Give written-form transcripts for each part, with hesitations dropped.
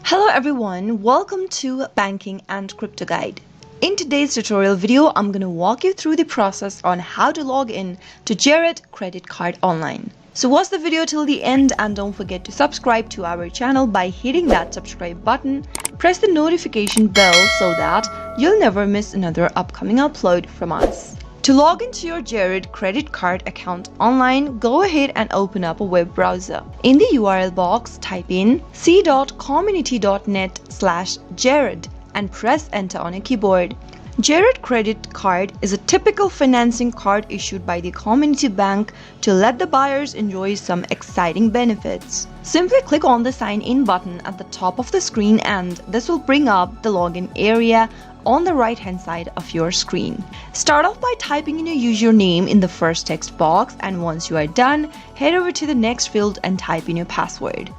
Hello everyone, welcome to Banking and Crypto Guide. In today's tutorial video, I'm going to walk you through the process on how to log in to Jared credit card online. So watch the video till the end and don't forget to subscribe to our channel by hitting that subscribe button. Press the notification bell so that you'll never miss another upcoming upload from us. To log into your Jared credit card account online, go ahead and open up a web browser. In the URL box, type in c.comenity.net/Jared and press enter on your keyboard. Jared credit card is a typical financing card issued by the Comenity Bank to let the buyers enjoy some exciting benefits. Simply click on the sign in button at the top of the screen and this will bring up the login area on the right hand side of your screen. Start off by typing in your username in the first text box, and once you are done, head over to the next field and type in your password.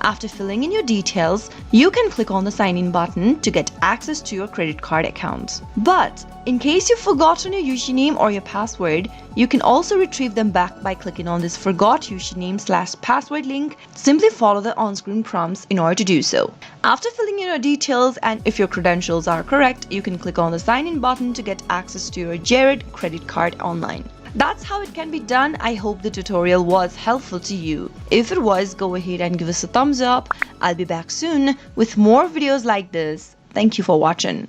After filling in your details, you can click on the sign in button to get access to your credit card account. But in case you've forgotten your username or your password, you can also retrieve them back by clicking on this forgot username/password link. Simply follow the on-screen prompts in order to do so. After filling in your details and if your credentials are correct, you can click on the sign in button to get access to your Jared credit card online. That's how it can be done. I hope the tutorial was helpful to you. If it was, go ahead and give us a thumbs up. I'll be back soon with more videos like this. Thank you for watching.